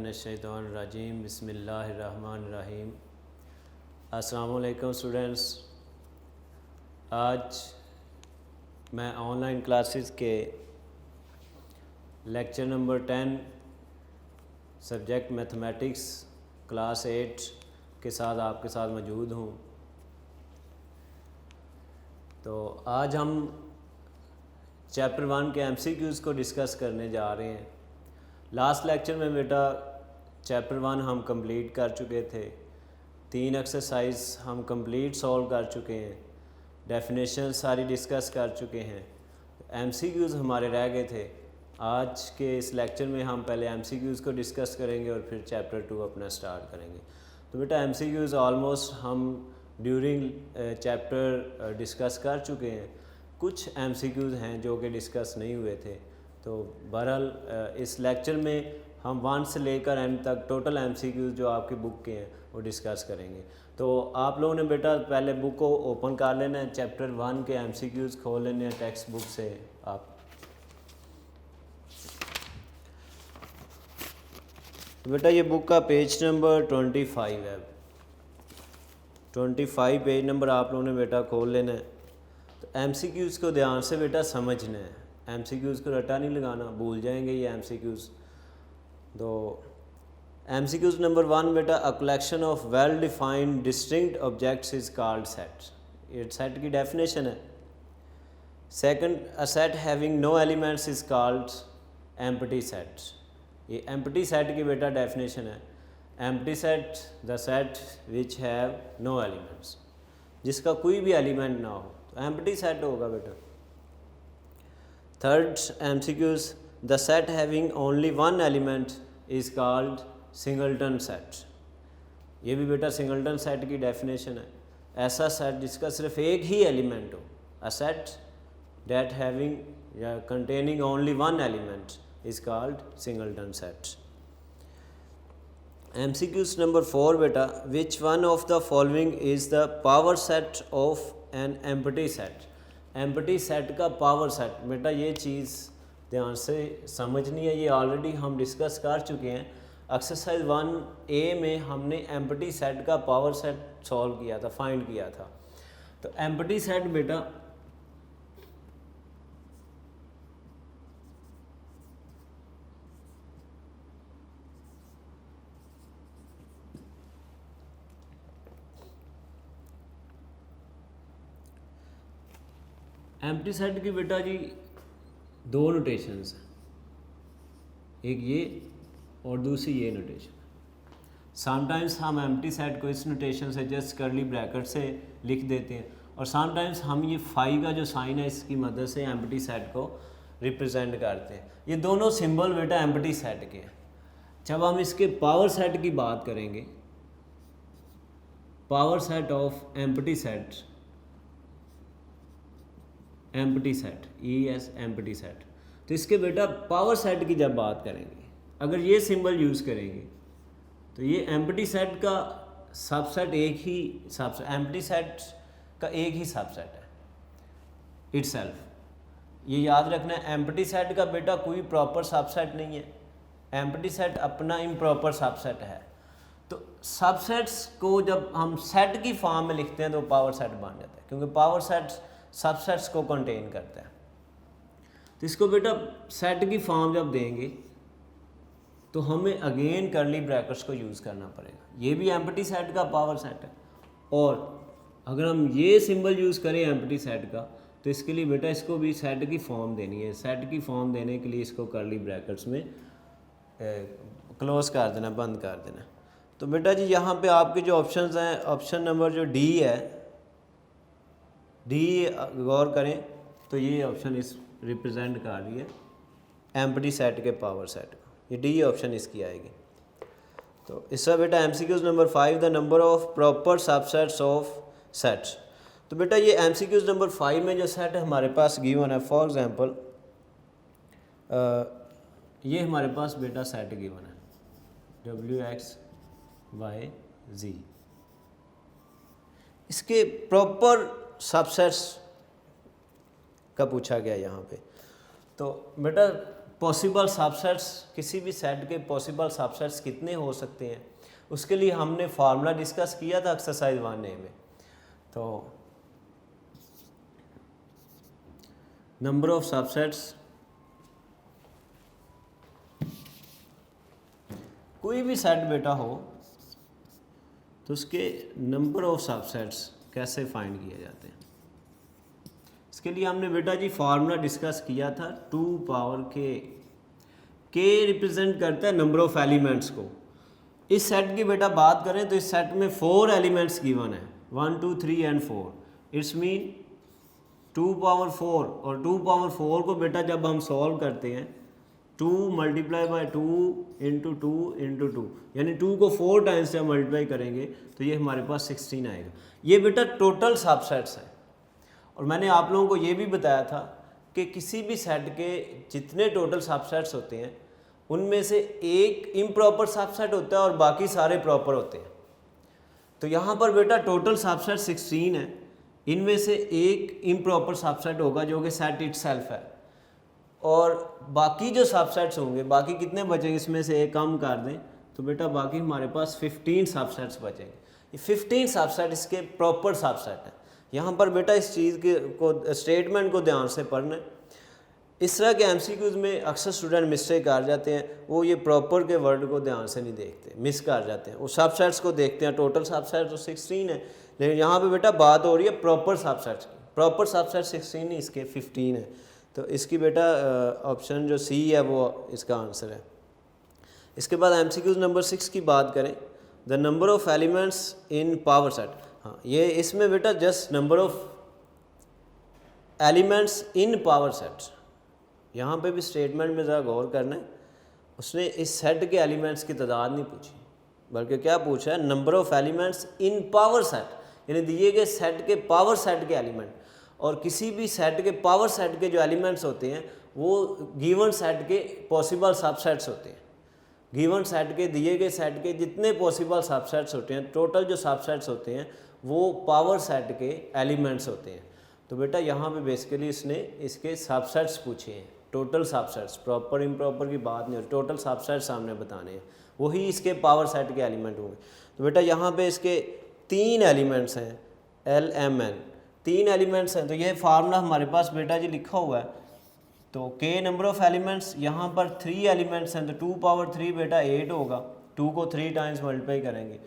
मिनश्शैतानिर्रजीम बिस्मिल्लाहिर्रहमानिर्रहीम। अस्सलाम वालेकुम स्टूडेंट्स। आज मैं ऑनलाइन क्लासेस के lecture number 10 subject mathematics class 8 के साथ आपके साथ मौजूद हूँ। तो आज हम चैप्टर 1 के MCQs को डिस्कस करने जा रहे हैं। लास्ट लेक्चर में बेटा चैप्टर 1 हम कंप्लीट कर चुके थे, 3 एक्सरसाइज हम कंप्लीट सॉल्व कर चुके हैं, डेफिनेशन सारी डिस्कस कर चुके हैं, MCQs हमारे रह गए थे। आज के इस लेक्चर में हम पहले MCQs को डिस्कस करेंगे और फिर चैप्टर 2 अपना स्टार्ट करेंगे। तो बेटा MCQs ऑलमोस्ट हम ड्यूरिंग चैप्टर डिस्कस कर चुके हैं। कुछ MCQs हैं जो कि डिस्कस नहीं हुए थे। तो बहरहाल इस लेक्चर में हम 1 से लेकर एंड तक टोटल MCQs जो आपकी बुक के हैं वो डिस्कस करेंगे। तो आप लोगों ने बेटा पहले बुक को ओपन कर लेना है, चैप्टर 1 के MCQs खोल लेने हैं टेक्स्ट बुक से आप। तो बेटा ये बुक का पेज नंबर 25 है, 25 पेज नंबर आप लोगों ने बेटा खोल लेना है। तो MCQs को ध्यान से बेटा समझना है, MCQs को रटा नहीं लगाना, भूल जाएंगे ये MCQs। तो MCQs नंबर 1 बेटा a collection of well defined distinct objects is called set. ये सेट की डेफिनेशन है। Second, a set having no elements is called empty set. ये एम्प्टी सेट की बेटा डेफिनेशन है। Empty set the set which have no elements, जिसका कोई भी एलिमेंट ना हो तो एम्प्टी सेट होगा बेटा। Third MCQs, the set having only one element is called singleton set. ये भी बेटा सिंगलटन सेट की डेफिनेशन है। ऐसा सेट जिसका सिर्फ एक ही एलिमेंट हो, अ सेट दैट हैविंग या containing only one element is called singleton set. MCQs number 4 बेटा, which one of the following is the power set of an empty set. Empty set का power set बेटा ये चीज़ ध्यान से समझनी है, ये ऑलरेडी हम डिस्कस कर चुके हैं। एक्सरसाइज 1A में हमने एम्प्टी सेट का पावर सेट सॉल्व किया था, फाइंड किया था। तो एम्प्टी सेट बेटा एम्प्टी सेट की बेटा जी दो नोटेशंस हैं, एक ये और दूसरी ये नोटेशन। समटाइम्स हम एम्प्टी सेट को इस नोटेशन से जस्ट कर्ली ब्रैकेट से लिख देते हैं, और समटाइम्स हम ये फाई का जो साइन है इसकी मदद से एम्प्टी सेट को रिप्रेजेंट करते हैं। ये दोनों सिंबल बेटा एम्प्टी सेट के हैं। जब हम इसके पावर सेट की बात करेंगे, power set of empty set, empty set, ES empty set, तो इसके बेटा पावर सेट की जब बात करेंगे, अगर ये सिंबल यूज़ करेंगे तो ये एम्प्टी सेट का सबसेट एक ही सबसेट, एम्प्टी सेट का एक ही सबसेट है इटसेल्फ। ये याद रखना है, एम्प्टी सेट का बेटा कोई प्रॉपर सबसेट नहीं है, एम्प्टी सेट अपना इम्प्रॉपर सबसेट है। तो सबसेट्स को जब हम सेट की फॉर्म में लिखते हैं तो पावर सेट बन जाता है, क्योंकि पावर सेट सबसेट्स को कंटेन करता है। तो इसको बेटा सेट की फॉर्म जब देंगे तो हमें अगेन कर्ली ब्रैकेट्स को यूज़ करना पड़ेगा। ये भी एम्प्टी सेट का पावर सेट है, और अगर हम ये सिंबल यूज़ करें एम्प्टी सेट का तो इसके लिए बेटा इसको भी सेट की फॉर्म देनी है। सेट की फॉर्म देने के लिए इसको कर्ली ब्रैकेट्स में क्लोज कर देना, बंद कर देना। तो बेटा जी यहाँ पे आपके जो ऑप्शंस हैं, ऑप्शन नंबर जो D है, D गौर करें तो ये ऑप्शन इस रिप्रेजेंट कर रही है एम्प्टी सेट के पावर सेट को, ये D ऑप्शन इसकी आएगी। तो इसका बेटा MCQs number 5 the number of proper subsets of sets. तो बेटा ये MCQs नंबर 5 में जो सेट हमारे पास गिवन है, फॉर एग्जांपल ये हमारे पास बेटा सेट गिवन है WX Y Z। इसके प्रॉपर सबसेट्स का पूछा गया यहाँ पे। तो बेटा पॉसिबल सबसेट्स, किसी भी सेट के पॉसिबल सबसेट्स कितने हो सकते हैं, उसके लिए हमने फार्मूला डिस्कस किया था एक्सरसाइज 1A में। तो नंबर ऑफ सबसेट्स, कोई भी सेट बेटा हो तो उसके नंबर ऑफ सबसेट्स कैसे फाइंड किए जाते हैं, इसके लिए हमने बेटा जी फार्मूला डिस्कस किया था 2 पावर के रिप्रेजेंट करता है नंबर ऑफ एलिमेंट्स को। इस सेट की बेटा बात करें तो इस सेट में 4 एलिमेंट्स गिवन है, 1 2 3 एंड 4। इट्स मीन 2 पावर 4, और 2 पावर 4 को बेटा जब हम सॉल्व करते हैं 2 मल्टीप्लाई बाई 2 इंटू 2 इंटू 2, यानी 2 को 4 टाइम्स जब मल्टीप्लाई करेंगे तो ये हमारे पास 16 आएगा। ये बेटा टोटल सबसेट्स है। और मैंने आप लोगों को ये भी बताया था कि किसी भी सेट के जितने टोटल सबसेट्स होते हैं उनमें से एक इम्प्रॉपर सबसेट होता है और बाकी सारे प्रॉपर होते हैं। तो यहाँ पर बेटा टोटल सबसेट 16 है, इनमें से एक इम्प्रॉपर सबसेट होगा जो कि सेट इटसेल्फ है, और बाकी जो सबसेट्स होंगे, बाकी कितने बचेंगे, इसमें से एक कम कर दें तो बेटा बाकी हमारे पास 15 सबसेट्स बचेंगे। ये 15 सबसेट इसके प्रॉपर सबसेट है। यहाँ पर बेटा इस चीज़ के को स्टेटमेंट को ध्यान से पढ़ना है। इस तरह के एमसीक्यूज में अक्सर स्टूडेंट मिस्टेक कर जाते हैं, वो ये प्रॉपर के वर्ड को ध्यान से नहीं देखते, मिस कर जाते हैं, वो सबसेट्स को देखते हैं। टोटल सबसेट तो 16 है, लेकिन यहाँ पे बेटा बात हो रही है प्रॉपर सबसेट्स की। प्रॉपर सबसेट 16 नहीं, इसके 15 है। तो इसकी बेटा ऑप्शन जो सी है वो इसका आंसर है। इसके बाद एमसीक्यूज नंबर 6 की बात करें, the number of elements in power set. हाँ, ये इसमें बेटा just number of elements in power set, यहाँ पे भी स्टेटमेंट में ज़रा गौर करना है। उसने इस सेट के एलिमेंट्स की तादाद नहीं पूछी, बल्कि क्या पूछा है, number of elements in power set, यानी दिए गए सेट के पावर सेट के एलिमेंट। और किसी भी सेट के पावर सेट के जो एलिमेंट्स होते हैं वो गिवन सेट के पॉसिबल सबसेट्स होते हैं। गिवन सेट के, दिए गए सेट के जितने पॉसिबल सबसेट्स होते हैं, टोटल जो सबसेट्स होते हैं वो पावर सेट के एलिमेंट्स होते हैं। तो बेटा यहाँ पे बेसिकली इसने इसके सबसेट्स पूछे हैं, टोटल सबसेट्स, प्रॉपर इम्प्रॉपर की बात नहीं हो, टोटल सबसेट्स सामने बताने हैं, वही इसके पावर सेट के एलिमेंट होंगे। तो बेटा यहाँ पे इसके 3 एलिमेंट्स हैं, LMN 3 एलिमेंट्स हैं। तो ये फार्मूला हमारे पास बेटा जी लिखा हुआ है। तो के नंबर ऑफ एलिमेंट्स, यहाँ पर 3 एलिमेंट्स हैं, तो 2 पावर 3 बेटा 8 होगा, 2 को 3 टाइम्स मल्टीप्लाई करेंगे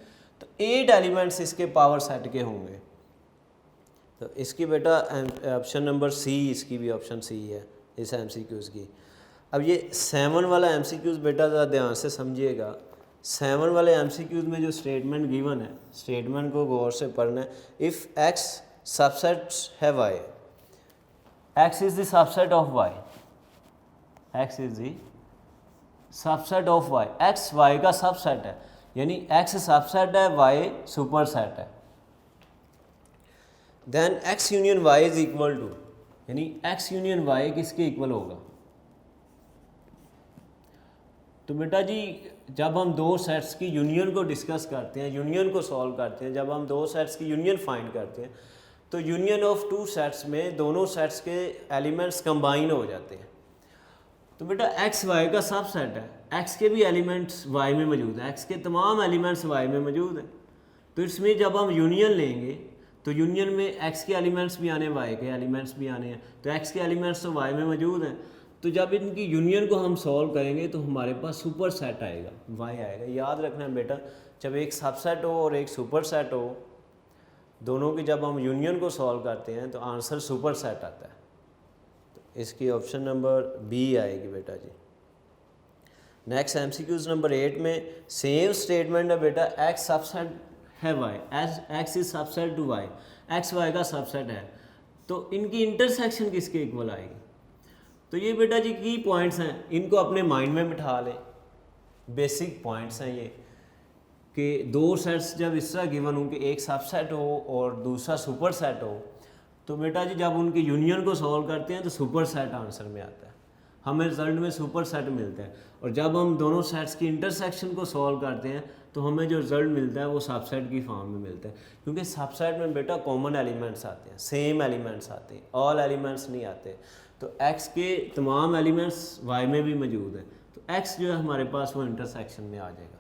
तो 8 एलिमेंट्स इसके पावर सेट के होंगे। तो इसकी बेटा ऑप्शन नंबर सी, इसकी भी ऑप्शन सी है इस एमसीक्यूज़ की। अब ये 7 वाला एमसीक्यूज़ बेटा ज़रा ध्यान से समझिएगा। 7 वाले एमसीक्यूज़ में जो स्टेटमेंट गिवन है, स्टेटमेंट को गौर से पढ़ना है। इफ़ एक्स सबसेट्स है Y, X is the subset of Y, X is the subset of Y, X Y का सबसेट है, यानी एक्स सबसेट है, वाई सुपर सेट है। Then X union Y is equal to, यानी X union Y किसके इक्वल होगा। तो बेटा जी जब हम 2 सेट्स की यूनियन को डिस्कस करते हैं, यूनियन को सॉल्व करते हैं, जब हम 2 सेट्स की यूनियन फाइंड करते हैं तो यूनियन ऑफ 2 सेट्स में दोनों सेट्स के एलिमेंट्स कंबाइन हो जाते हैं। तो बेटा एक्स वाई का सब सेट है, एक्स के भी एलिमेंट्स वाई में मौजूद है, एक्स के तमाम एलिमेंट्स वाई में मौजूद हैं। तो इसमें जब हम यूनियन लेंगे तो यूनियन में एक्स के एलिमेंट्स भी आने, वाई के एलिमेंट्स भी आने हैं। तो एक्स के एलिमेंट्स तो वाई में मौजूद हैं, तो जब इनकी यूनियन को हम सॉल्व करेंगे तो हमारे पास सुपर सेट आएगा, वाई आएगा। याद रखना है बेटा, जब एक सबसेट हो और एक सुपर सेट हो, दोनों की जब हम यूनियन को सॉल्व करते हैं तो आंसर सुपर सेट आता है। तो इसकी ऑप्शन नंबर बी आएगी बेटा जी। नेक्स्ट एमसीक्यूज नंबर 8 में सेम स्टेटमेंट है बेटा, एक्स सबसेट है Y, X is subset to Y, X Y का सबसेट है, तो इनकी इंटरसेक्शन किसके इक्वल आएगी। तो ये बेटा जी की पॉइंट्स हैं, इनको अपने माइंड में बिठा लें, बेसिक पॉइंट्स हैं ये, कि 2 सेट्स जब इस तरह गिवन हो कि एक सबसेट हो और दूसरा सुपर सेट हो, तो बेटा जी जब उनकी यूनियन को सॉल्व करते हैं तो सुपर सेट आंसर में आता है, हमें रिजल्ट में सुपर सेट मिलता है। और जब हम दोनों सेट्स की इंटरसेक्शन को सॉल्व करते हैं तो हमें जो रिज़ल्ट मिलता है वो सबसेट की फॉर्म में मिलता है, क्योंकि सबसेट में बेटा कॉमन एलिमेंट्स आते हैं, सेम एलिमेंट्स आते हैं, ऑल एलिमेंट्स नहीं आते। तो x के तमाम एलिमेंट्स y में भी मौजूद हैं, तो x जो है हमारे पास वो इंटरसेक्शन में आ जाएगा।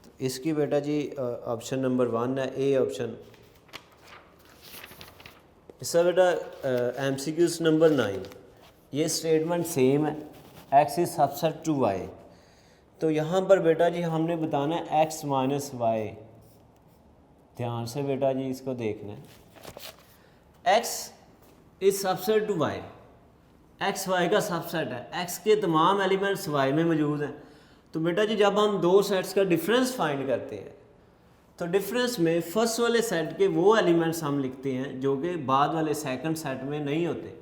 तो इसकी बेटा जी ऑप्शन नंबर 1 है, ए ऑप्शन। इसका बेटा MCQs नंबर 9, ये स्टेटमेंट सेम है, x is subset to y। तो यहाँ पर बेटा जी हमने बताना है x माइनस वाई। ध्यान से बेटा जी इसको देखना है, x is subset to y, x y का सबसेट है, x के तमाम एलिमेंट्स y में मौजूद हैं। तो बेटा जी जब हम दो सेट्स का डिफरेंस फाइंड करते हैं तो डिफरेंस में फर्स्ट वाले सेट के वो एलिमेंट्स हम लिखते हैं जो कि बाद वाले सेकंड सेट में नहीं होते।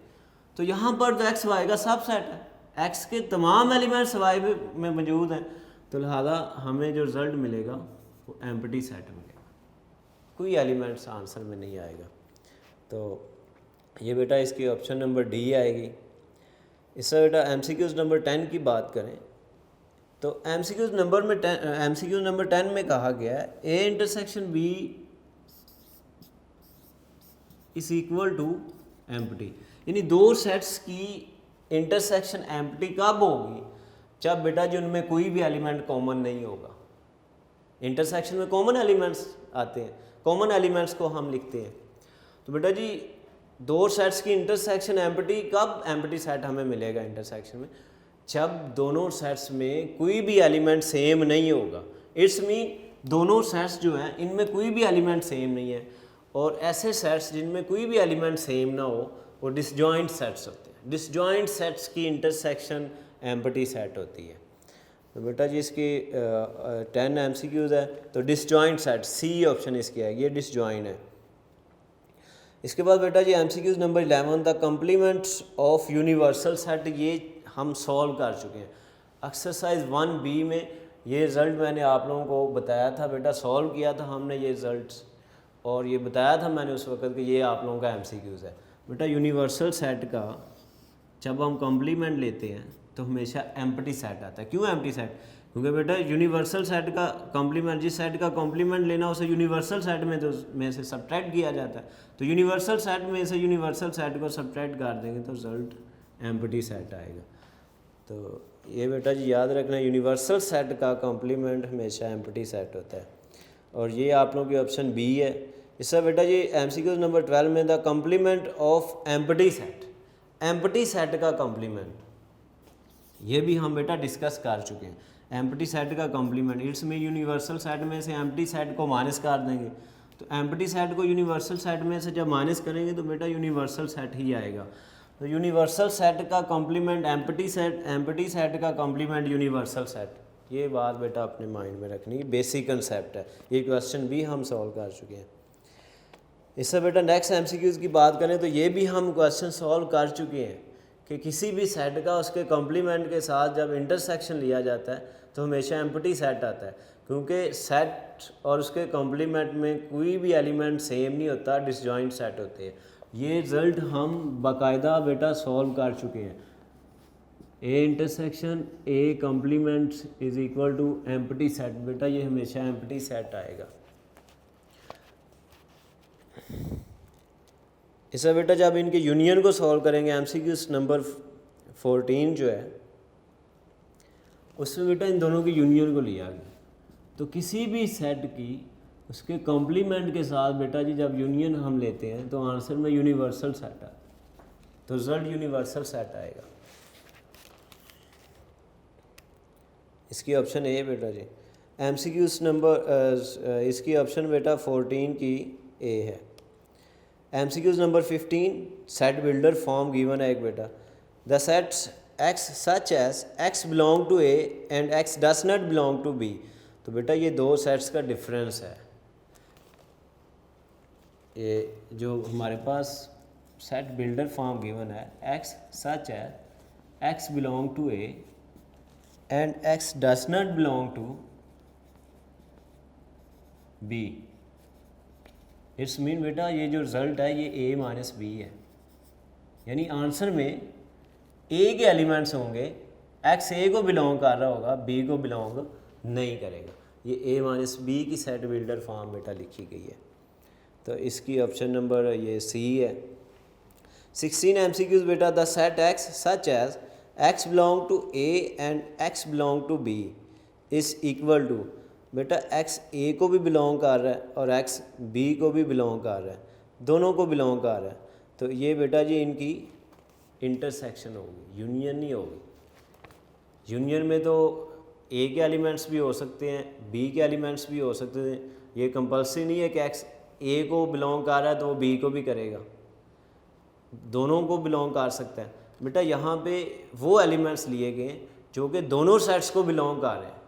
तो यहाँ पर तो x y का सबसेट है, x के तमाम एलिमेंट्स y में मौजूद हैं, तो लिहाजा हमें जो रिज़ल्ट मिलेगा वो एम्प्टी सेट मिलेगा, कोई एलिमेंट्स आंसर में नहीं आएगा। तो ये बेटा इसकी ऑप्शन नंबर डी आएगी। इससे बेटा MCQs नंबर 10 की बात करें तो MCQs नंबर 10 में कहा गया है A intersection B is equal to empty, यानी दो सेट्स की इंटरसेक्शन एम्प्टी कब होगी, जब बेटा जी उनमें कोई भी एलिमेंट कॉमन नहीं होगा। इंटरसेक्शन में कॉमन एलिमेंट्स आते हैं, कॉमन एलिमेंट्स को हम लिखते हैं। तो बेटा जी दो सेट्स की इंटरसेक्शन एम्प्टी कब, एम्प्टी सेट हमें मिलेगा इंटरसेक्शन में जब दोनों सेट्स में कोई भी एलिमेंट सेम नहीं होगा। इट्स मीन दोनों सेट्स जो हैं इनमें कोई भी एलिमेंट सेम नहीं है, और ऐसे सेट्स जिनमें कोई भी एलिमेंट सेम ना हो वो डिसजॉइंट सेट्स होते हैं। डिसजॉइंट सेट्स की इंटरसेक्शन एम्प्टी सेट होती है। तो बेटा जी इसकी 10 MCQs है, तो डिसजॉइंट सेट सी ऑप्शन इसकी है, ये डिसजॉइंट है। इसके बाद बेटा जी MCQs number 11 the complements of universal set, ये हम सॉल्व कर चुके हैं। एक्सरसाइज 1B में ये रिज़ल्ट मैंने आप लोगों को बताया था बेटा, सॉल्व किया था हमने ये रिज़ल्ट्स, और ये बताया था मैंने उस वक्त कि ये आप लोगों का MCQs है। बेटा यूनिवर्सल सेट का जब हम कॉम्प्लीमेंट लेते हैं तो हमेशा एम्प्टी सेट आता है। क्यों एम्प्टी सेट? क्योंकि बेटा यूनिवर्सल सेट का कॉम्प्लीमेंट, जिस सेट का कॉम्प्लीमेंट लेना उसे यूनिवर्सल सेट में से सब्ट्रैक्ट किया जाता है। तो यूनिवर्सल सेट में से यूनिवर्सल सेट को सब्ट्रैक्ट कर देंगे तो रिजल्ट एम्प्टी सेट आएगा। तो ये बेटा जी याद रखना, यूनिवर्सल सेट का कॉम्प्लीमेंट हमेशा एम्प्टी सेट होता है, और ये आप लोगों की ऑप्शन बी है। इससे बेटा जी MCQs नंबर 12 में the complement of empty set, empty set का कॉम्प्लीमेंट, ये भी हम बेटा डिस्कस कर चुके हैं। एम्प्टी सेट का कॉम्प्लीमेंट, इट्स में यूनिवर्सल सेट में से एम्प्टी सेट को माइनस कर देंगे, तो एम्प्टी सेट को यूनिवर्सल सेट में से जब माइनस करेंगे तो बेटा यूनिवर्सल सेट ही आएगा। तो यूनिवर्सल सेट का complement empty set, empty set का कॉम्प्लीमेंट यूनिवर्सल सेट, ये बात बेटा अपने माइंड में रखनी है, बेसिक कंसेप्ट है। ये क्वेश्चन भी हम सॉल्व कर चुके हैं। इससे बेटा नेक्स्ट MCQs की बात करें तो ये भी हम क्वेश्चन सॉल्व कर चुके हैं कि किसी भी सेट का उसके कॉम्प्लीमेंट के साथ जब इंटरसेक्शन लिया जाता है तो हमेशा एम्प्टी सेट आता है, क्योंकि सेट और उसके कॉम्प्लीमेंट में कोई भी एलिमेंट सेम नहीं होता, डिसजॉइंट सेट होते हैं। ये रिजल्ट हम बाकायदा बेटा सॉल्व कर चुके हैं। A intersection A complement is equal to empty set, बेटा ये हमेशा एम्प्टी सेट आएगा। इससे बेटा जब इनके यूनियन को सॉल्व करेंगे MCQs नंबर 14 जो है उसमें बेटा इन दोनों की यूनियन को लिया गया, तो किसी भी सेट की उसके कॉम्प्लीमेंट के साथ बेटा जी जब यूनियन हम लेते हैं तो आंसर में यूनिवर्सल सेट आता, तो रिजल्ट यूनिवर्सल सेट आएगा। इसकी ऑप्शन ए बेटा जी MCQs नंबर इसकी ऑप्शन बेटा 14 की ए है। MCQs number 15 set builder form given है एक बेटा, the sets x such as x belong to A and x does not belong to B। तो बेटा ये दो सेट्स का डिफरेंस है, ये जो हमारे पास सेट बिल्डर फॉर्म गिवन है, x सच है x belong to A and x does not belong to B। It's mean बेटा ये जो रिज़ल्ट है ये A माइनस B है, यानी आंसर में A के एलिमेंट्स होंगे, x A को बिलोंग कर रहा होगा, B को बिलोंग नहीं करेगा। ये ए माइनस बी की सेट बिल्डर फॉर्म बेटा लिखी गई है। तो इसकी ऑप्शन नंबर ये सी है। 16 MCQs बेटा, the set X such as X belong to A and X belong to B is equal to, बेटा एक्स ए को भी बिलोंग कर रहा है और एक्स बी को भी बिलोंग कर रहा है, दोनों को बिलोंग कर रहा है। तो ये बेटा जी इनकी इंटरसेक्शन होगी, यूनियन नहीं होगी। यूनियन में तो ए के एलिमेंट्स भी हो सकते हैं, बी के एलिमेंट्स भी हो सकते हैं। ये कंपल्सरी नहीं है कि एक्स ए को बिलोंग कर रहा है तो वो बी को भी करेगा, दोनों को बिलोंग कर सकता है। बेटा यहाँ पे वो एलिमेंट्स लिए गए जो कि दोनों सेट्स को बिलोंग कर रहे हैं।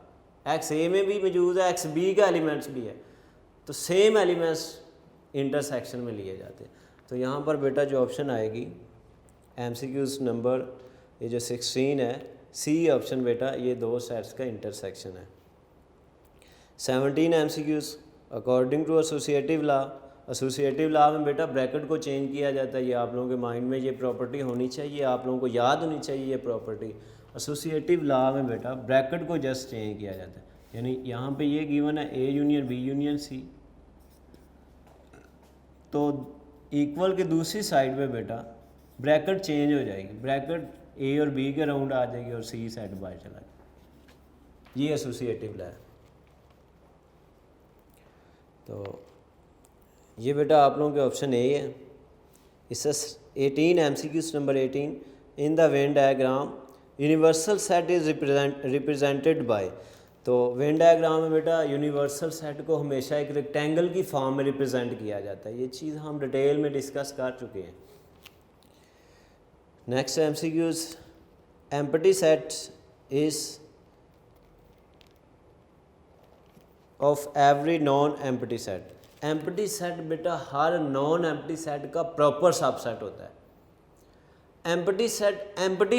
एक्स ए में भी मौजूद है, एक्स बी का एलिमेंट्स भी है, तो सेम एलिमेंट्स इंटरसेक्शन में लिए जाते हैं। तो यहाँ पर बेटा जो ऑप्शन आएगी MCQs नंबर ये जो 16 है, सी ऑप्शन बेटा, ये दो सेट्स का इंटरसेक्शन है। 17 MCQs, according to associative law. Associative law में बेटा ब्रैकेट को चेंज किया जाता है। ये आप लोगों के माइंड में ये प्रॉपर्टी होनी चाहिए, आप लोगों को याद होनी चाहिए ये प्रॉपर्टी। एसोसिएटिव लॉ में बेटा ब्रैकेट को जस्ट चेंज किया जाता है, यानी यहाँ पे ये गिवन है A union B union C, तो इक्वल के दूसरी साइड पे बेटा ब्रैकेट चेंज हो जाएगी, ब्रैकेट ए और बी के राउंड आ जाएगी और सी सेट बाय चला जाएगा। ये एसोसिएटिव लॉ है। तो ये बेटा आप लोगों के ऑप्शन ए है। इससे 18 MCQs number 18, in the Venn diagram universal set is represented by. तो वेन डायग्राम में बेटा यूनिवर्सल सेट को हमेशा एक रेक्टेंगल की फॉर्म में रिप्रेजेंट किया जाता है। ये चीज़ हम डिटेल में डिस्कस कर चुके हैं। Next MCQs, empty set is of every non empty set. Empty set बेटा हर नॉन एम्प्टी सेट का प्रॉपर सबसेट होता है। एम्प्टी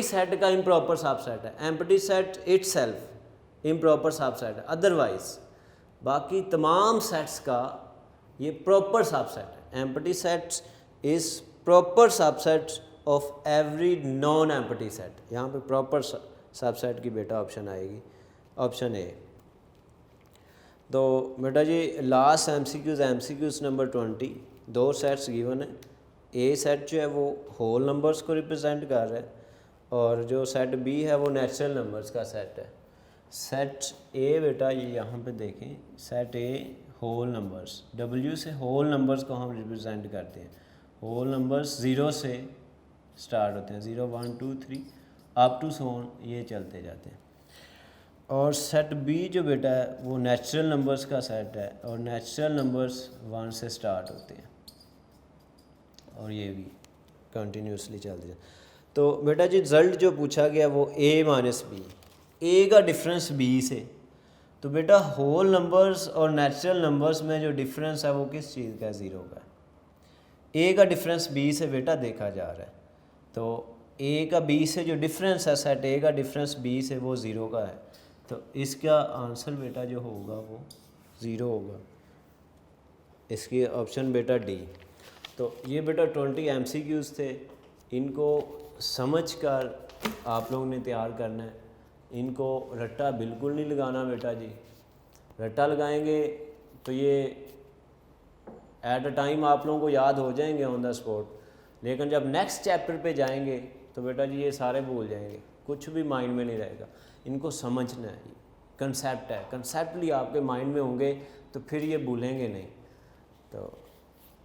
सेट का इम्प्रॉपर सबसेट है। Empty set itself improper subset है, अदरवाइज बाकी तमाम सेट्स का ये प्रॉपर सबसेट है। Empty set is proper subset of every non empty set. यहाँ पे प्रॉपर सबसेट की बेटा ऑप्शन आएगी, ऑप्शन ए। तो बेटा जी लास्ट MCQs नंबर 20, दो सेट्स गिवन है। ए सेट जो है वो होल नंबर्स को रिप्रेजेंट कर रहा है और जो सेट बी है वो नेचुरल नंबर्स का सेट है। सेट ए बेटा ये यहाँ पे देखें, set A whole numbers, W से होल नंबर्स को हम रिप्रेजेंट करते हैं। होल नंबर्स 0 से स्टार्ट होते हैं, 0 1 2 3 अप टू सो ऑन, ये चलते जाते हैं। और सेट बी जो बेटा है वो नेचुरल नंबर्स का सेट है और नेचुरल नंबर्स 1 से स्टार्ट होते हैं और ये भी कंटिन्यूसली चलते हैं। तो बेटा जी रिज़ल्ट जो पूछा गया वो a माइनस बी, ए का डिफरेंस b से। तो बेटा होल नंबर्स और नेचुरल नंबर्स में जो डिफरेंस है वो किस चीज़ का है? 0 का है। a का डिफरेंस b से बेटा देखा जा रहा है, तो a का b से जो डिफरेंस है, सेट a का डिफरेंस b से, वो 0 का है। तो इसका आंसर बेटा जो होगा वो 0 होगा। इसकी ऑप्शन बेटा डी। तो ये बेटा 20 MCQs थे, इनको समझकर आप लोगों ने तैयार करना है। इनको रट्टा बिल्कुल नहीं लगाना बेटा जी, रट्टा लगाएंगे तो ये एट अ टाइम आप लोगों को याद हो जाएंगे ऑन द स्पॉट, लेकिन जब नेक्स्ट चैप्टर पे जाएंगे तो बेटा जी ये सारे भूल जाएंगे, कुछ भी माइंड में नहीं रहेगा। इनको समझना है, कंसेप्ट है, कंसेप्टली आपके माइंड में होंगे तो फिर ये भूलेंगे नहीं। तो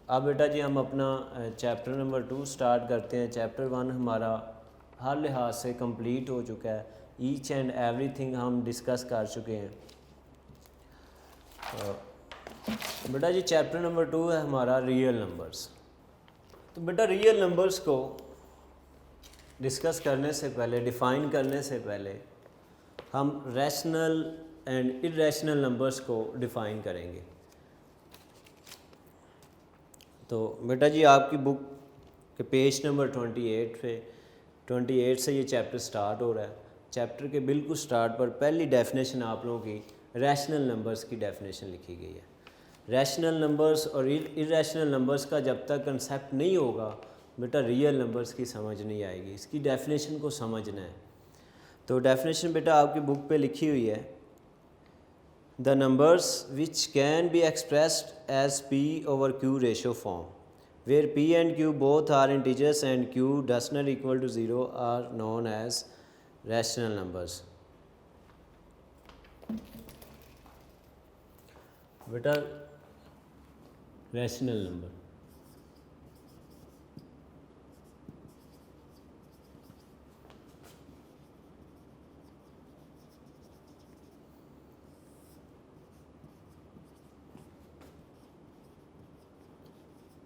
अब बेटा जी हम अपना चैप्टर नंबर 2 स्टार्ट करते हैं। चैप्टर 1 हमारा हर लिहाज से कंप्लीट हो चुका है, ईच एंड एवरीथिंग हम डिस्कस कर चुके हैं। तो बेटा जी चैप्टर नंबर 2 है हमारा रियल नंबर्स। तो बेटा रियल नंबर्स को डिस्कस करने से पहले, डिफ़ाइन करने से पहले हम रैशनल एंड इरेशनल नंबर्स को डिफ़ाइन करेंगे। तो बेटा जी आपकी बुक के पेज नंबर 28 से ये चैप्टर स्टार्ट हो रहा है। चैप्टर के बिल्कुल स्टार्ट पर पहली डेफिनेशन आप लोगों की रैशनल नंबर्स की डेफिनेशन लिखी गई है। रैशनल नंबर्स और इरेशनल नंबर्स का जब तक कंसेप्ट नहीं होगा बेटा रियल नंबर्स की समझ नहीं आएगी। इसकी डेफिनेशन को समझना है। तो डेफिनेशन बेटा आपकी बुक पे लिखी हुई है। the numbers which can be expressed as p over q ratio form, where p and q both are integers and q does not equal to 0 are known as rational numbers. बेटा rational number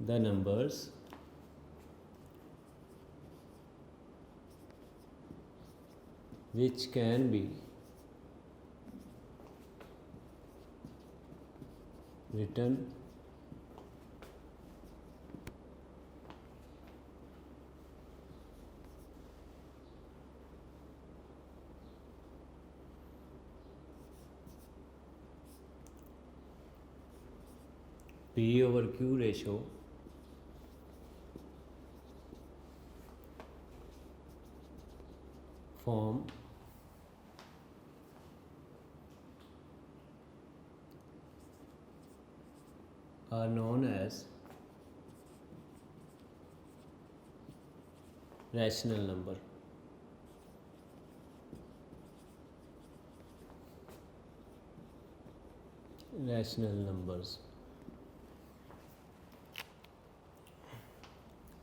the numbers which can be written p over q ratio form are known as rational number. Rational numbers.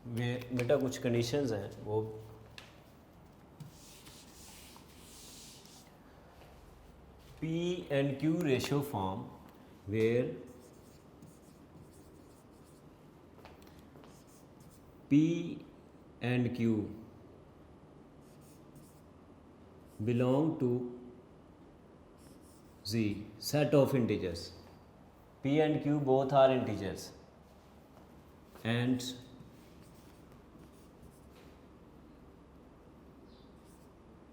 बेटा कुछ conditions हैं वो P and Q ratio form where P and Q belong to Z, set of integers. P and Q both are integers and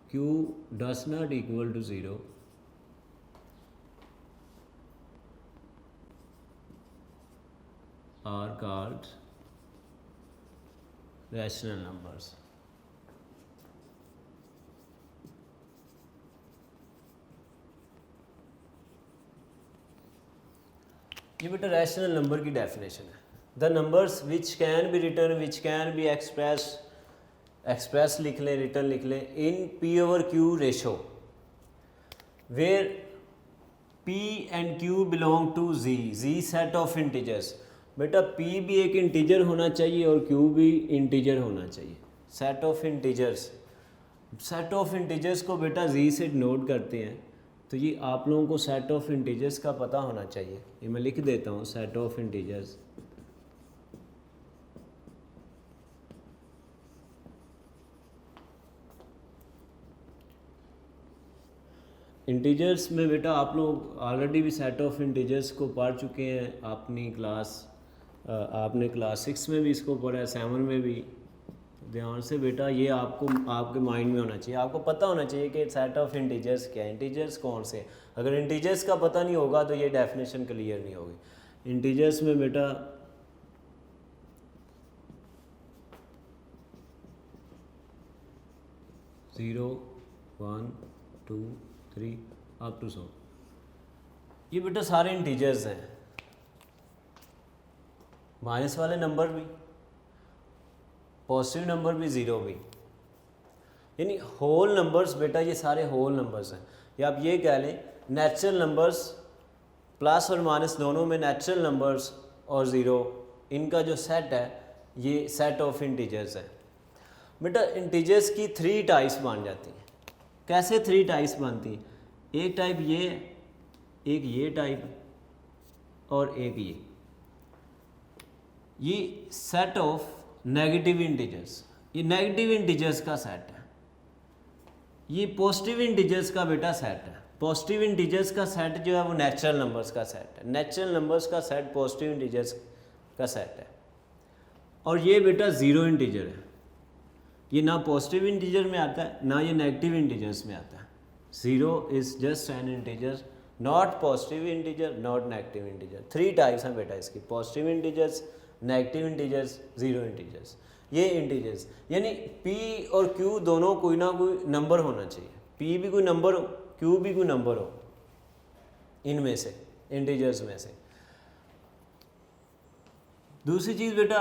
Q does not equal to 0 are called rational numbers. ये बेटा rational number की definition है. The numbers which can be written which can be express लिख लें, written लिख लें in p over q ratio where p and q belong to Z, Z set of integers. बेटा p भी एक integer होना चाहिए और q भी इंटीजर होना चाहिए. Set of integers, set of integers को बेटा z से नोट करते हैं तो ये आप लोगों को सेट ऑफ इंटीजर्स का पता होना चाहिए. ये मैं लिख देता हूँ सेट ऑफ इंटीजर्स. इंटीजर्स में बेटा आप लोग ऑलरेडी भी सेट ऑफ इंटीजर्स को पढ़ चुके हैं अपनी क्लास, आपने क्लास 6 में भी इसको पढ़ा है, 7 में भी. ध्यान से बेटा ये आपको आपके माइंड में होना चाहिए, आपको पता होना चाहिए कि सेट ऑफ इंटीजर्स क्या है, इंटीजर्स कौन से. अगर इंटीजर्स का पता नहीं होगा तो ये डेफिनेशन क्लियर नहीं होगी. इंटीजर्स में बेटा ज़ीरो 1 2 3 अप टू 100 ये बेटा सारे इंटीजर्स हैं. माइनस वाले नंबर भी, पॉजिटिव नंबर भी, ज़ीरो भी, यानी होल नंबर्स बेटा ये सारे होल नंबर्स हैं. या आप ये कह लें नेचुरल नंबर्स प्लस और माइनस दोनों में नेचुरल नंबर्स और ज़ीरो इनका जो सेट है ये सेट ऑफ इंटीजर्स है. बेटा इंटीजर्स की 3 टाइप्स बन जाती हैं. कैसे 3 टाइप्स बनती हैं? एक टाइप ये, एक ये टाइप और एक ये सेट ऑफ नेगेटिव इंटीजर्स. ये नेगेटिव इंटीजर्स का सेट है. ये पॉजिटिव इंटीजर्स का बेटा सेट है. पॉजिटिव इंटीजर्स का सेट जो है वो नेचुरल नंबर्स का सेट है. नेचुरल नंबर्स का सेट पॉजिटिव इंटीजर्स का सेट है. और ये बेटा ज़ीरो इंटीजर है. ये ना पॉजिटिव इंटीजर में आता है ना ये नेगेटिव इंटीजर्स में आता है. Zero is just an integer, not positive integer, not negative integer. 3 types हैं बेटा इसकी, positive integers, negative integers, zero integers. ये इंटीजर्स यानी p और q दोनों कोई ना कोई नंबर होना चाहिए. p भी कोई नंबर हो, q भी कोई नंबर हो. इनमें से, इंटीजर्स में से। दूसरी चीज़ बेटा,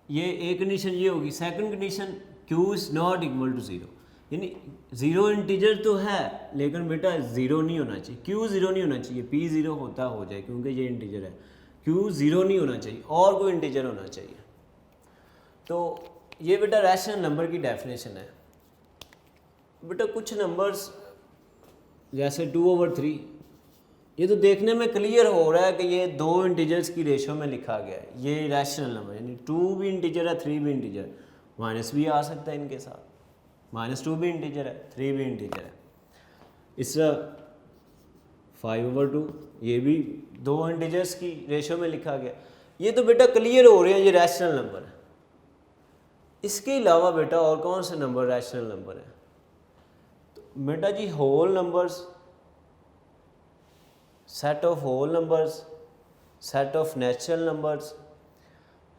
ये एक कंडीशन ये होगी। Second condition, Q is not equal to zero, यानी ज़ीरो इंटीजर तो है लेकिन बेटा ज़ीरो नहीं होना चाहिए। क्यू ज़ीरो नहीं होना चाहिए, पी ज़ीरो होता हो जाए क्योंकि ये इंटीजर है। क्यू ज़ीरो नहीं होना चाहिए और कोई इंटीजर होना चाहिए। तो ये बेटा रैशनल नंबर की डेफिनेशन है। बेटा कुछ नंबर्स जैसे 2/3, ये तो देखने में क्लियर हो रहा है कि ये दो इंटीजर्स की रेशो में लिखा गया है। ये रैशनल नंबर, यानी 2 भी इंटीजर है, 3 भी इंटीजर, माइनस भी आ सकता है इनके साथ, -2 भी इंटीजर है, 3 भी इंटीजर है। इस 5/2, ये भी दो इंटीजर्स की रेशो में लिखा गया। ये तो बेटा क्लियर हो रहे हैं ये रैशनल नंबर है। इसके अलावा बेटा और कौन से नंबर रैशनल नंबर है? तो बेटा जी whole numbers, set of whole numbers, set of natural numbers,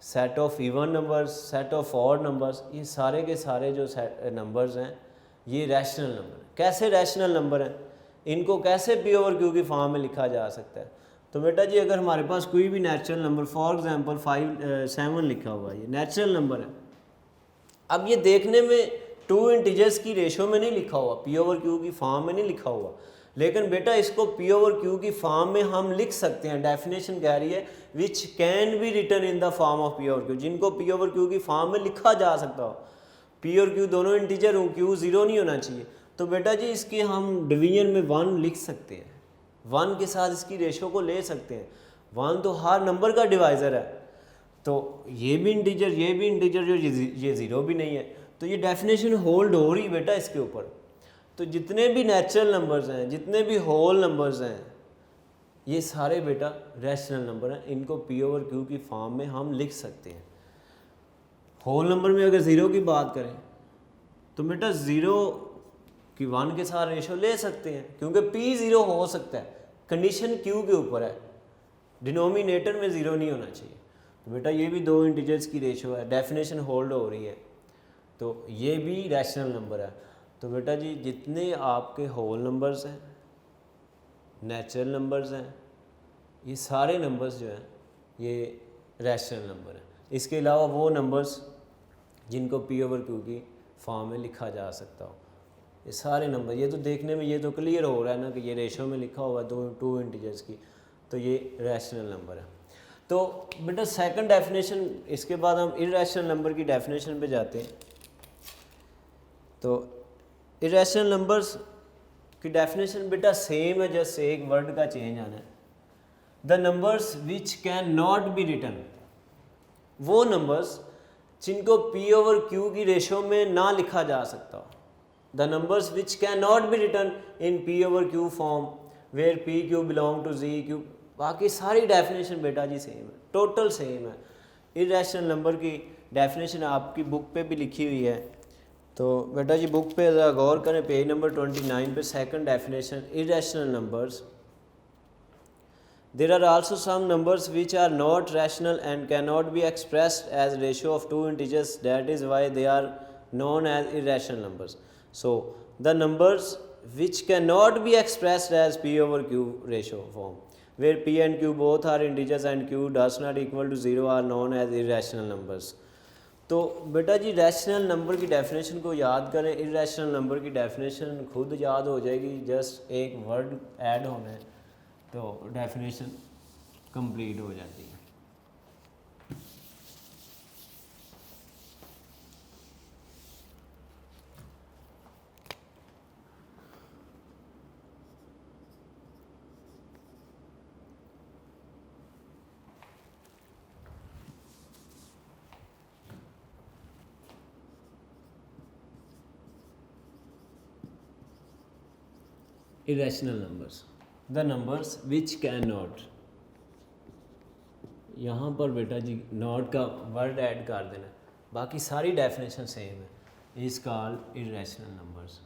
set of even numbers, set of odd numbers, ये सारे के सारे जो नंबर्स हैं ये रैशनल नंबर हैं। कैसे रैशनल नंबर हैं? इनको कैसे P/Q की फॉर्म में लिखा जा सकता है? तो बेटा जी अगर हमारे पास कोई भी नेचुरल नंबर, फॉर एग्जांपल 7 लिखा हुआ है, ये नेचुरल नंबर है। अब ये देखने में टू इंटीजर्स की रेशो में नहीं लिखा हुआ, P/Q की फॉर्म में नहीं लिखा हुआ, लेकिन बेटा इसको P/Q की फॉर्म में हम लिख सकते हैं। डेफिनेशन कह रही है which can be written in the form of P/Q, जिनको P/Q की फॉर्म में लिखा जा सकता हो। P और Q दोनों इंटीजर हो, Q ज़ीरो नहीं होना चाहिए। तो बेटा जी इसकी हम डिवीजन में 1 लिख सकते हैं, 1 के साथ इसकी रेशो को ले सकते हैं। 1 तो हर नंबर का डिवाइज़र है, तो ये भी इंटीजर, ये भी इंटीजर, जो ये ज़ीरो भी नहीं है, तो ये डेफिनेशन होल्ड हो रही बेटा इसके ऊपर। तो जितने भी नेचुरल नंबर्स हैं, जितने भी होल नंबर्स हैं, ये सारे बेटा रैशनल नंबर हैं। इनको P/Q की फॉर्म में हम लिख सकते हैं। होल नंबर में अगर ज़ीरो की बात करें तो बेटा ज़ीरो की 1 के साथ रेशो ले सकते हैं क्योंकि P ज़ीरो हो सकता है, कंडीशन Q के ऊपर है, डिनोमिनेटर में ज़ीरो नहीं होना चाहिए। तो बेटा ये भी दो इंटीजर्स की रेशो है, डेफिनेशन होल्ड हो रही है, तो ये भी रैशनल नंबर है। तो बेटा जी जितने आपके होल नंबर्स हैं, नेचुरल नंबर्स हैं, ये सारे नंबर्स जो हैं ये रैशनल नंबर हैं। इसके अलावा वो नंबर्स जिनको P/Q की फॉर्म में लिखा जा सकता हो, ये सारे नंबर। ये तो देखने में ये तो क्लियर हो रहा है ना कि ये रेशो में लिखा हुआ है टू इंटीजर्स की, तो ये रैशनल नंबर है। तो बेटा सेकंड डेफिनेशन, इसके बाद हम इर्रेशनल नंबर की डेफिनेशन पे जाते हैं। तो इरेशनल नंबर्स की डेफिनेशन बेटा सेम है, जस्ट एक वर्ड का चेंज आना है। The numbers which can not be written, वो नंबर्स जिनको P/Q की रेशो में ना लिखा जा सकता। The numbers which can not be written in P/Q form where PQ belong to ZQ। बाकी सारी डेफिनेशन बेटा जी सेम है, टोटल सेम है। इरेशनल नंबर की डेफिनेशन आपकी बुक पे भी लिखी हुई है, तो बेटा जी बुक पे ज़रा गौर करें, पेज नंबर 29 पे second definition, irrational numbers. There are also some numbers which are not rational and can not be expressed as ratio of two integers, that is why they are known as irrational numbers. So the numbers which can not be expressed as P/Q ratio form where P and Q both are integers and Q does not equal to 0 are known as irrational numbers। तो बेटा जी rational number की definition को याद करें, irrational number की definition खुद याद हो जाएगी, जस्ट एक वर्ड ऐड होना है तो डेफिनेशन कंप्लीट हो जाती है। Irrational numbers, the numbers which can not, यहाँ पर बेटा जी नॉट का वर्ड ऐड कर देना, बाकी सारी डेफिनेशन सेम है। Is called irrational numbers.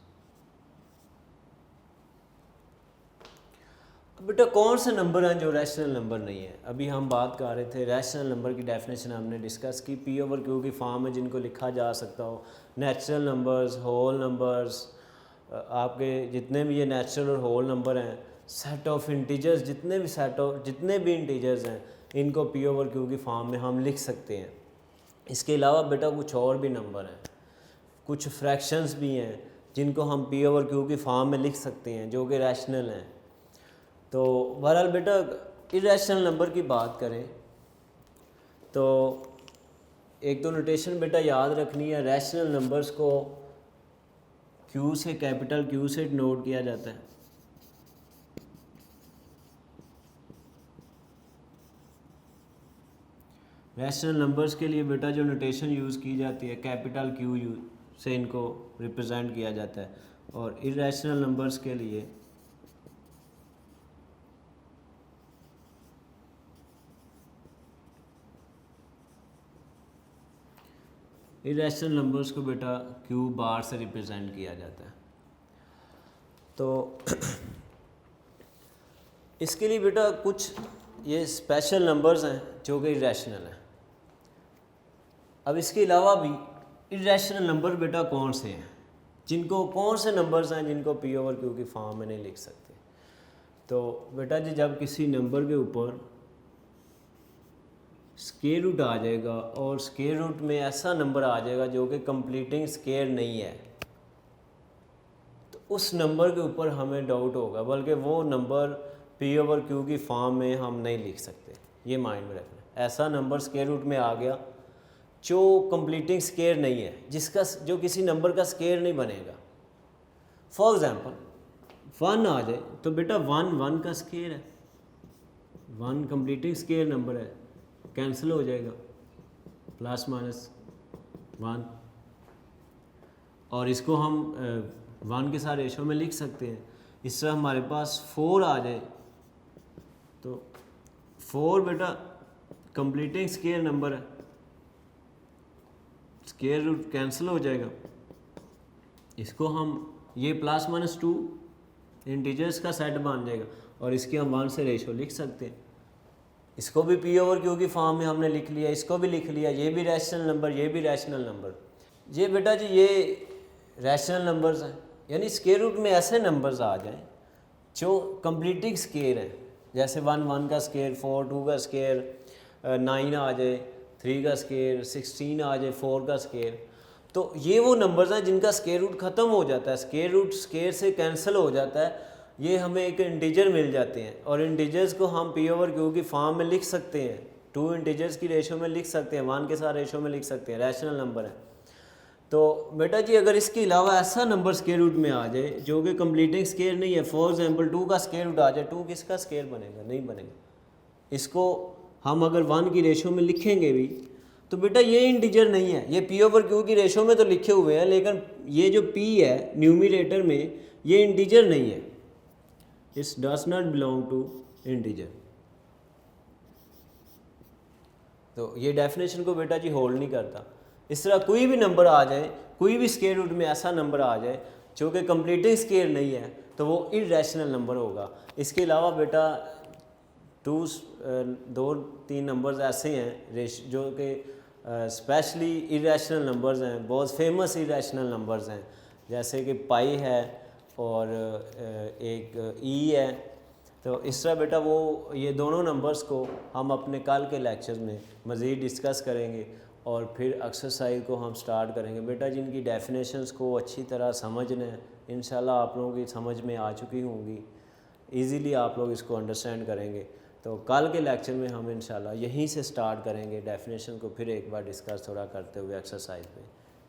बेटा कौन से नंबर हैं जो रैशनल नंबर नहीं है? अभी हम बात कर रहे थे रैशनल नंबर की डेफिनेशन हमने डिस्कस की, P/Q की फॉर्म में जिनको लिखा जा सकता हो, नेचुरल नंबर्स, होल नंबर्स, आपके जितने भी ये नेचुरल और होल नंबर हैं सेट ऑफ इंटीजर्स, जितने भी इंटीजर्स हैं इनको पी ओवर क्यू की फॉर्म में हम लिख सकते हैं। इसके अलावा बेटा कुछ और भी नंबर हैं, कुछ फ्रैक्शंस भी हैं जिनको हम पी ओवर क्यू की फॉर्म में लिख सकते हैं जो कि रैशनल हैं। तो बहरहाल बेटा इरेशनल नंबर की बात करें तो एक तो नोटेशन बेटा याद रखनी है, रैशनल नंबर्स को क्यू से, कैपिटल क्यू से नोट किया जाता है। रैशनल नंबर्स के लिए बेटा जो नोटेशन यूज़ की जाती है कैपिटल क्यू से इनको रिप्रेजेंट किया जाता है, और इरेशनल नंबर्स के लिए इरेशनल नंबर्स को बेटा क्यू बार से रिप्रेजेंट किया जाता है। तो इसके लिए बेटा कुछ ये स्पेशल नंबर्स हैं जो कि इरेशनल हैं। अब इसके अलावा भी इरेशनल नंबर बेटा कौन से हैं, कौन से नंबर्स हैं जिनको पी ओवर क्यू की फॉर्म में नहीं लिख सकते। तो बेटा जी जब किसी नंबर के ऊपर स्क्वायर रूट आ जाएगा और स्क्वायर रूट में ऐसा नंबर आ जाएगा जो कि कंप्लीटिंग स्क्वायर नहीं है, तो उस नंबर के ऊपर हमें डाउट होगा, बल्कि वो नंबर पी ओवर क्यू की फॉर्म में हम नहीं लिख सकते। ये माइंड में रखना। ऐसा नंबर स्क्वायर रूट में आ गया जो कंप्लीटिंग स्क्वायर नहीं है, जो किसी नंबर का स्क्वायर नहीं बनेगा। फॉर एग्जांपल 1 आ जाए तो बेटा 1 का स्क्वायर है, 1 कंप्लीटिंग स्क्वायर नंबर है, कैंसिल हो जाएगा प्लस माइनस 1, और इसको हम 1 के साथ रेशो में लिख सकते हैं। इस तरह हमारे पास 4 आ जाए तो 4 बेटा कंप्लीटिंग स्क्वायर नंबर है, स्क्वायर रूट कैंसिल हो जाएगा, इसको हम ये प्लस माइनस 2 इंटीजर्स का सेट बन जाएगा और इसके हम 1 से रेशो लिख सकते हैं। इसको भी पी ओवर क्यू की फॉर्म में हमने लिख लिया, इसको भी लिख लिया, ये भी रैशनल नंबर, ये भी रैशनल नंबर। ये बेटा जी ये रैशनल नंबर्स हैं, यानी स्क्वायर रूट में ऐसे नंबर्स आ जाएं जो कंप्लीटिंग स्क्वायर हैं, जैसे 1 का स्क्वायर, 4 2 का स्क्वायर, 9 आ जाए 3 का स्क्वायर, 16 आ जाए 4 का स्क्वायर। तो ये वो नंबर्स हैं जिनका स्क्वायर रूट ख़त्म हो जाता है, स्क्वायर रूट स्क्वायर से कैंसिल हो जाता है, ये हमें एक इंटीजर मिल जाते हैं और इंटीजर्स को हम पी ओवर क्यू की फॉर्म में लिख सकते हैं, 2 इंटीजर्स की रेशो में लिख सकते हैं, 1 के साथ रेशो में लिख सकते हैं, रैशनल नंबर है। तो बेटा जी अगर इसके अलावा ऐसा नंबर स्क्वायर रूट में आ जाए जो कि कंप्लीटिंग स्क्वायर नहीं है, फॉर एग्जांपल 2 का स्क्वायर रूट आ जाए, 2 किसका स्क्वायर बनेगा? नहीं बनेगा। इसको हम अगर 1 की रेशो में लिखेंगे भी तो बेटा ये इंटीजर नहीं है, ये पी ओवर क्यू की रेशो में तो लिखे हुए हैं, लेकिन ये जो पी है न्यूमिनेटर में ये इंटीजर नहीं है, it's does not belong to integer. तो ये डेफिनेशन को बेटा जी होल्ड नहीं करता। इस तरह कोई भी नंबर आ जाए, कोई भी स्क्वायर रूट में ऐसा नंबर आ जाए जो कि कंप्लीटिंग स्क्वायर नहीं है, तो वो इरेशनल नंबर होगा। इसके अलावा बेटा 2-3 नंबर्स ऐसे हैं जो कि स्पेशली इरेशनल नंबर्स हैं, बहुत फेमस इरेशनल नंबर्स हैं, जैसे कि पाई है और एक ई है। तो इस तरह बेटा वो ये दोनों नंबर्स को हम अपने कल के लेक्चर्स में मज़ीद डिस्कस करेंगे और फिर एक्सरसाइज को हम स्टार्ट करेंगे। बेटा जिनकी डेफिनेशंस को अच्छी तरह समझना है, इंशाल्लाह आप लोगों की समझ में आ चुकी होंगी, इजीली आप लोग इसको अंडरस्टैंड करेंगे। तो कल के लेक्चर में हम इंशाल्लाह यहीं से स्टार्ट करेंगे, डेफिनेशन को फिर एक बार डिस्कस थोड़ा करते हुए एक्सरसाइज पे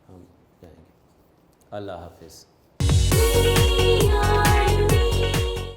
हम जाएंगे। अल्लाह हाफिज़।